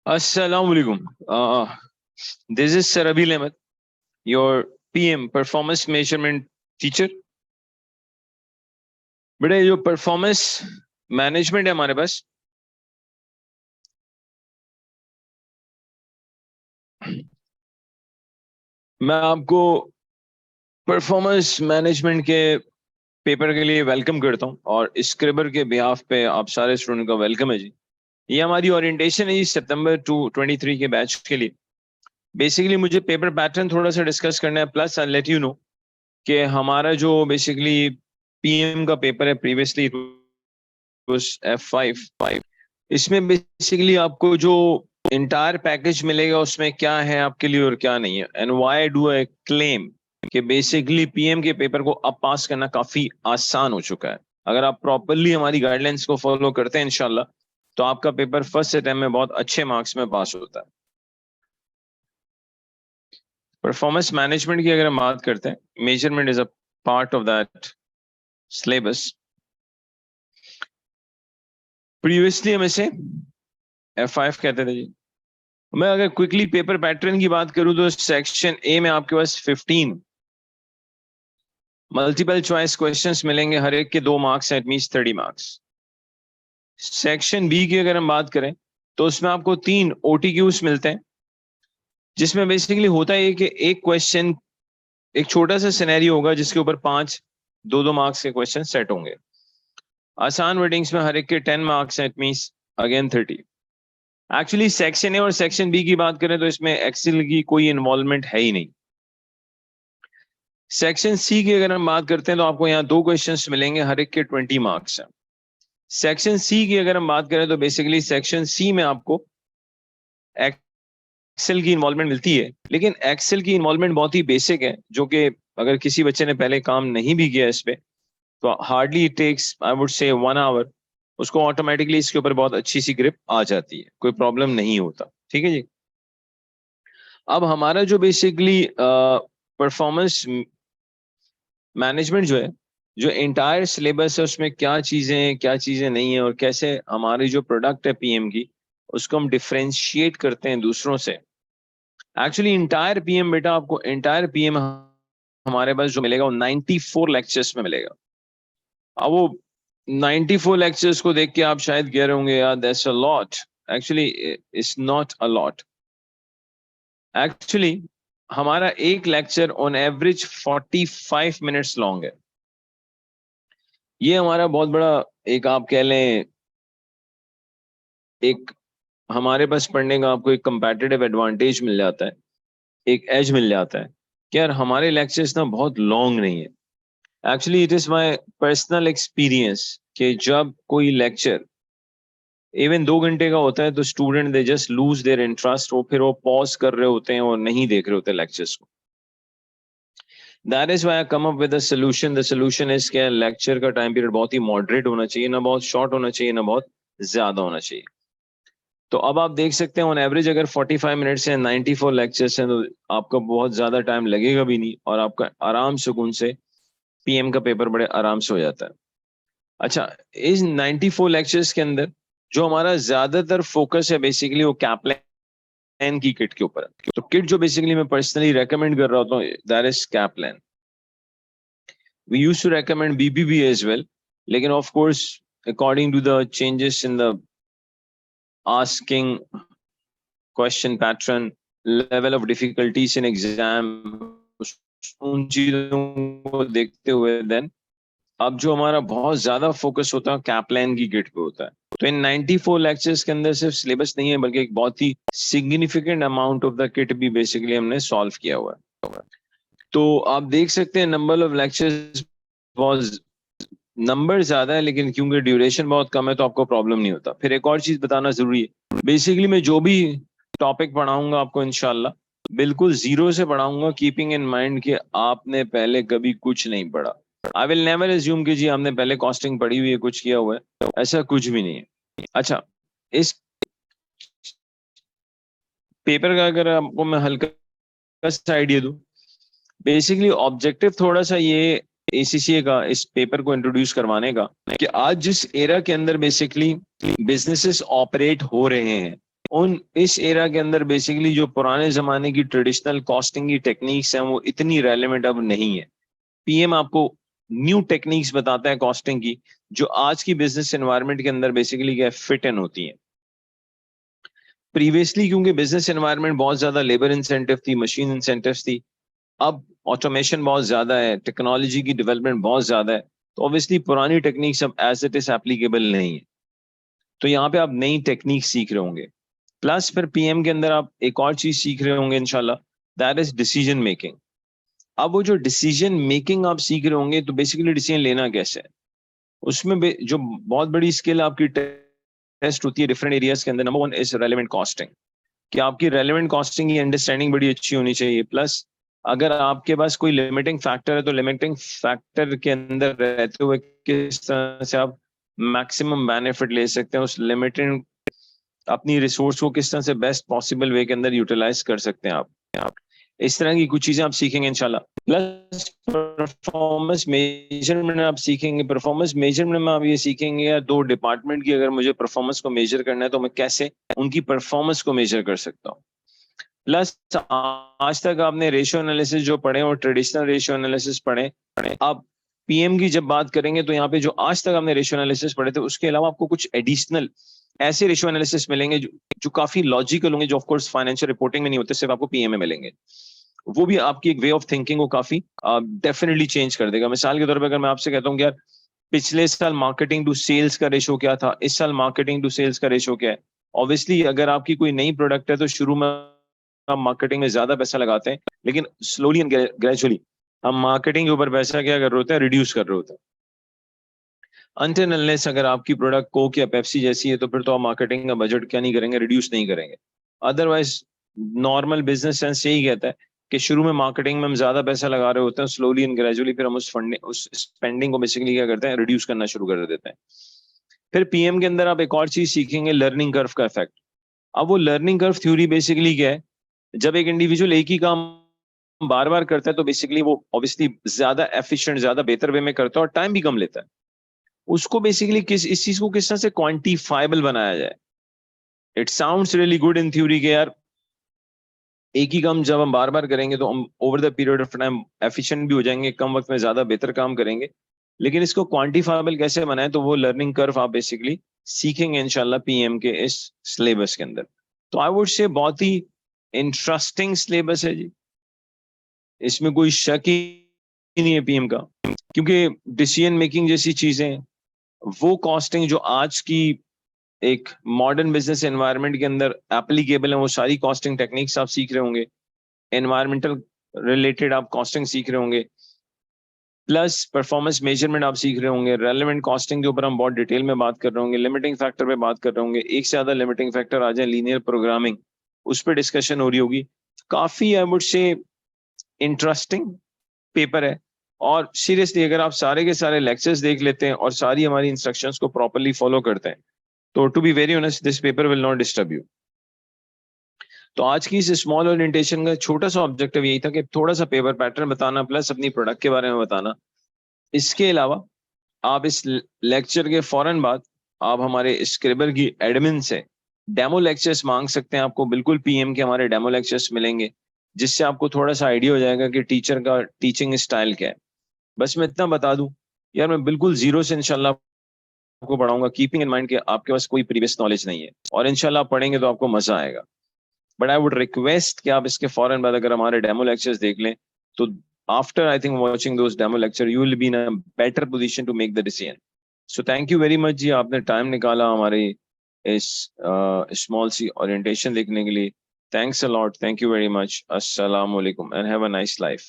Assalamu alaikum. This is Sir Abil Ahmed, your PM, Performance Measurement Teacher. बेटे जो performance management है हमारे पास, मैं आपको परफॉर्मेंस मैनेजमेंट के पेपर के लिए वेलकम करता हूं और स्क्रिबर के बिहाफ पे आप सारे स्टूडेंट का वेलकम है जी। ये हमारी ओरिएंटेशन है जी सितंबर 2023 के बैच के लिए। बेसिकली मुझे पेपर पैटर्न थोड़ा सा डिस्कस करना है, plus I let you know कि हमारा जो बेसिकली पीएम का पेपर है प्रीवियसली F5, इसमें बेसिकली आपको जो इंटायर पैकेज मिलेगा उसमें क्या है आपके लिए और क्या नहीं है, and why do I claim कि बेसिकली पीएम के पेपर को अब पास करना काफी आसान हो चुका है। अगर आप प्रॉपरली हमारी गाइडलाइंस को फॉलो करते हैं इंशाल्लाह तो आपका पेपर फर्स्ट अटेम्प्ट में बहुत अच्छे मार्क्स में पास होता है। परफॉर्मेंस मैनेजमेंट की अगर हम बात करते हैं, measurement is a part of that syllabus. Previously हम इसे F5 कहते थे जी। मैं अगर क्विकली पेपर पैटर्न की बात करूं तो सेक्शन ए में आपके पास 15 मल्टीपल चॉइस क्वेश्चंस मिलेंगे, हर एक के 2 मार्क्स हैं, it means 30 marks. Section B की अगर हम बात करें तो उसमें आपको 3 OTQs मिलते हैं, जिसमें बेसिकली होता है कि एक क्वेश्चन, एक छोटा सा सिनेरियो होगा जिसके ऊपर 5 2-2 मार्क्स के क्वेश्चन सेट होंगे। आसान वर्डिंग्स में हर एक के 10 मार्क्स हैं, it means again 30। Actually section A और सेक्शन बी की बात करें तो इसमें एक्सेल की कोई इन्वॉल्वमेंट है ही नहीं। सेक्शन सी की अगर हम बात करते हैं तो आपको यहाँ 2 क्वेश्चंस मिलेंगे, हर एक के 20 मार्क्स हैं। सेक्शन सी की अगर हम बात करें तो बेसिकली सेक्शन सी में आपको एक्सेल की इन्वॉल्वमेंट मिलती है, लेकिन एक्सेल की इन्वॉल्वमेंट बहुत ही बेसिक है, जो कि अगर किसी बच्चे ने पहले काम नहीं भी किया इस पे तो hardly it takes I would say 1 our, उसको ऑटोमेटिकली इसके ऊपर बहुत अच्छी सी ग्रिप आ जाती है, कोई प्रॉब्लम नहीं होता। ठीक है जी। अब हमारा जो बेसिकली परफॉर्मेंस मैनेजमेंट जो है, जो एंटायर सिलेबस है उसमें क्या चीजें नहीं है और कैसे हमारी जो प्रोडक्ट है पीएम की उसको हम डिफरेंशिएट करते हैं दूसरों से। एक्चुअली इंटायर पीएम बेटा, आपको इंटायर पीएम हमारे पास जो मिलेगा वो 94 लेक्चर्स में मिलेगा। अब वो 94 लेक्चर्स को देख के आप शायद कह रहे होंगे यार that's a lot. Actually it's not a lot. Actually हमारा एक lecture on average 45 minutes long है। ये हमारा बहुत बड़ा एक आप कह लें एक हमारे पास पढ़ने का आपको एक कंपैटिटिव एडवांटेज मिल जाता है, एक एज मिल जाता है कि यार हमारे लेक्चर्स ना बहुत लॉन्ग नहीं है। Actually it is my personal experience कि जब कोई लेक्चर इवन 2 घंटे का होता है तो student they just lose their interest, वो फिर वो पॉज कर रहे होते हैं और नहीं देख रहे होते लेक्चर्स को। That is why I come up with a solution. The solution is कि लेक्चर का टाइम पीरियड बहुत ही मॉडरेट होना चाहिए, ना बहुत शॉर्ट होना चाहिए ना बहुत ज्यादा होना चाहिए। तो अब आप देख सकते हैं ऑन एवरेज अगर 45 मिनट्स हैं, 94 लेक्चर्स हैं, तो आपका बहुत ज्यादा टाइम लगेगा भी नहीं और आपका आराम सुकून से पीएम का पेपर बड़े आराम से हो जाता है। अच्छा, इस 94 लेक्चर्स के अंदर जो हमारा ज्यादातर फोकस है बेसिकली वो कैपलैन की किट के ऊपर है। तो किट जो बेसिकली मैं पर्सनली रेकमेंड कर रहा हूँ that is Kaplan. We used to recommend BBB as well, लेकिन of course according to the changes in the asking question pattern, level of difficulties in exam, उन चीजों को देखते हुए देन अब जो हमारा बहुत ज्यादा फोकस होता है कैपलैन की किट पे होता है। तो इन 94 लेक्चर्स के अंदर सिर्फ सिलेबस नहीं है बल्कि एक बहुत ही significant amount of the kit भी बेसिकली हमने सॉल्व किया हुआ है। तो आप देख सकते हैं नंबर ऑफ लेक्चर्स बहुत नंबर ज्यादा है, लेकिन क्योंकि ड्यूरेशन बहुत कम है तो आपको प्रॉब्लम नहीं होता। फिर एक और चीज बताना जरूरी है, बेसिकली मैं जो भी टॉपिक पढ़ाऊंगा आपको इंशाल्लाह बिल्कुल जीरो से पढ़ाऊंगा, कीपिंग इन माइंड कि आपने पहले कभी कुछ नहीं पढ़ा। आई विल नेवर एज्यूम कि जी हमने पहले कॉस्टिंग पढ़ी हुई है, कुछ किया हुआ है, ऐसा कुछ भी नहीं है। अच्छा, इस पेपर का अगर आपको मैं हल्का सा आइडिया दूं, बेसिकली ऑब्जेक्टिव थोड़ा सा ये एसीसीए का इस पेपर को इंट्रोड्यूस करवाने का कि आज जिस एरा के अंदर बेसिकली बिजनेसेस ऑपरेट हो रहे हैं, उन इस एरा के अंदर बेसिकली जो पुराने जमाने की ट्रेडिशनल कॉस्टिंग की टेक्निक्स हैं वो इतनी रेलेवेंट अब नहीं है। पीएम आपको न्यू टेक्निक्स बताता है कॉस्टिंग की, जो आज की बिजनेस एनवायरनमेंट के अंदर बेसिकली क्या फिट इन होती है। प्रीवियसली क्योंकि बिजनेस एनवायरनमेंट बहुत ज्यादा लेबर इंसेंटिव थी, मशीन इंसेंटिव थी, अब ऑटोमेशन बहुत ज्यादा है, टेक्नोलॉजी की डेवलपमेंट बहुत ज्यादा है, तो ऑब्वियसली पुरानी टेक्निक्स अब एज इट इज एप्लीकेबल नहीं है। तो यहाँ पे आप नई टेक्निक सीख रहे होंगे, प्लस फिर पीएम के अंदर आप एक और चीज सीख रहे होंगे इंशाल्लाह, दैट इज डिसीजन मेकिंग। अब वो जो डिसीजन मेकिंग आप सीख रहे होंगे, तो बेसिकली डिसीजन लेना कैसे है, उसमें जो बहुत बड़ी स्किल आपकी टेस्ट होती है डिफरेंट एरियाज के अंदर। Number one is relevant costing, कि आपकी रेलेवेंट कॉस्टिंग की अंडरस्टैंडिंग बड़ी अच्छी होनी चाहिए। प्लस अगर आपके पास कोई लिमिटिंग फैक्टर है, तो लिमिटिंग फैक्टर के अंदर रहते हुए किस तरह से आप मैक्सिमम बेनिफिट ले सकते हैं, उस लिमिटेड अपनी रिसोर्स को किस तरह से बेस्ट पॉसिबल वे के अंदर यूटिलाइज कर सकते हैं आप इस तरह की कुछ चीजें आप सीखेंगे इंशाल्लाह। प्लस परफॉर्मेंस मेजरमेंट आप सीखेंगे। परफॉर्मेंस मेजरमेंट में आप ये सीखेंगे या दो डिपार्टमेंट की अगर मुझे परफॉर्मेंस को मेजर करना है, तो मैं कैसे उनकी परफॉर्मेंस को मेजर कर सकता हूँ। प्लस आज तक आपने रेशियो एनालिसिस जो पढ़े और ट्रेडिशनल रेशियो एनालिसिस पढ़े, अब पीएम की जब बात करेंगे तो यहाँ पे जो आज तक आपने रेशियो एनालिसिस पढ़े थे, उसके अलावा आपको कुछ एडिशनल ऐसे रेशियो एनालिसिस मिलेंगे जो काफी लॉजिकल होंगे, जो ऑफ कोर्स फाइनेंशियल रिपोर्टिंग में नहीं होते, सिर्फ आपको पीएम में मिलेंगे। वो भी आपकी एक वे ऑफ थिंकिंग को काफी डेफिनेटली चेंज कर देगा। मिसाल के तौर पर अगर मैं आपसे कहता हूँ कि यार पिछले साल मार्केटिंग टू सेल्स का रेशो क्या था, इस साल मार्केटिंग टू सेल्स का रेशो क्या है। ऑब्वियसली अगर आपकी कोई नई प्रोडक्ट है तो शुरू में हम मार्केटिंग में ज्यादा पैसा लगाते हैं, लेकिन स्लोली एंड ग्रेजुअली हम मार्केटिंग के ऊपर पैसा क्या कर रहे होते हैं, रिड्यूस कर रहे होते हैं। अनटिल अनलेस अगर आपकी प्रोडक्ट कोक या पेप्सी जैसी है, तो फिर तो आप मार्केटिंग का बजट क्या नहीं करेंगे, रिड्यूस नहीं करेंगे। अदरवाइज नॉर्मल बिजनेस सेंस यही कहता है कि शुरू में मार्केटिंग में हम ज्यादा पैसा लगा रहे होते हैं, स्लोली एंड ग्रेजुअली फिर हम उस स्पेंडिंग को बेसिकली क्या करते हैं, रिड्यूस करना शुरू कर देते हैं। फिर पीएम के अंदर आप एक और चीज सीखेंगे, लर्निंग कर्व का इफेक्ट। अब वो लर्निंग कर्व थ्योरी बेसिकली क्या है, जब एक इंडिविजुअल एक ही काम बार बार करता है, तो बेसिकली वो ऑब्वियसली ज्यादा एफिशिएंट, ज्यादा बेहतर वे में करता है और टाइम भी कम लेता है। उसको बेसिकली इस चीज को किस तरह से क्वांटिफाइबल बनाया जाए। It sounds really good in theory के यार एक ही काम जब हम बार बार करेंगे तो हम over the period of time efficient भी हो जाएंगे, कम वक्त में ज्यादा बेहतर काम करेंगे। लेकिन इसको क्वांटिफाइबल कैसे बनाए, तो वो लर्निंग कर्व आप बेसिकली सीखेंगे इंशाल्लाह पीएम के इस सिलेबस के अंदर। तो आई वुड से बहुत ही इंटरेस्टिंग सिलेबस है जी, इसमें कोई शक ही नहीं है पीएम का। क्योंकि डिसीजन मेकिंग जैसी चीजें, वो कॉस्टिंग जो आज की एक मॉडर्न बिजनेस एनवायरनमेंट के अंदर एप्लीकेबल है, वो सारी कॉस्टिंग टेक्निक्स आप सीख रहे होंगे। एनवायरमेंटल रिलेटेड आप कॉस्टिंग सीख रहे होंगे, प्लस परफॉर्मेंस मेजरमेंट आप सीख रहे होंगे। रेलेवेंट कॉस्टिंग के ऊपर हम बहुत डिटेल में बात कर रहे होंगे। लिमिटिंग फैक्टर पे बात कर रहे होंगे, एक से ज्यादा लिमिटिंग फैक्टर आ जाए, लीनियर प्रोग्रामिंग उस पर डिस्कशन हो रही होगी। काफी आई वुड से इंटरेस्टिंग पेपर है। और सीरियसली अगर आप सारे के सारे लेक्चर्स देख लेते हैं और सारी हमारी इंस्ट्रक्शंस को प्रॉपरली फॉलो करते हैं, तो to be very honest this paper will not disturb you. तो आज की इस स्मॉल ओरिएंटेशन का छोटा सा ऑब्जेक्टिव यही था कि थोड़ा सा पेपर पैटर्न बताना, प्लस अपनी प्रोडक्ट के बारे में बताना। इसके अलावा आप इस लेक्चर के फौरन बाद आप हमारे स्क्रिबर की एडमिन से डेमो लेक्चर्स मांग सकते हैं। आपको बिल्कुल पीएम के हमारे डेमो लेक्चर्स मिलेंगे, जिससे आपको थोड़ा सा आइडिया हो जाएगा कि टीचर का टीचिंग स्टाइल क्या है। बस मैं इतना बता दूं यार, मैं बिल्कुल जीरो से इंशाल्लाह आपको पढ़ाऊंगा, कीपिंग इन माइंड कि आपके पास कोई प्रीवियस नॉलेज नहीं है, और इंशाल्लाह आप पढ़ेंगे तो आपको मजा आएगा। बट आई वुड रिक्वेस्ट कि आप इसके फौरन बाद अगर हमारे डेमो लेक्चर्स देख लें, तो after I think watching those demo lecture you will be in a better position to make the decision. So thank you very much जी, आपने टाइम निकाला हमारी इस स्मॉल सी ओरिएंटेशन देखने के लिए। Thanks a lot, thank you very much. अस्सलाम वालेकुम and have a nice life.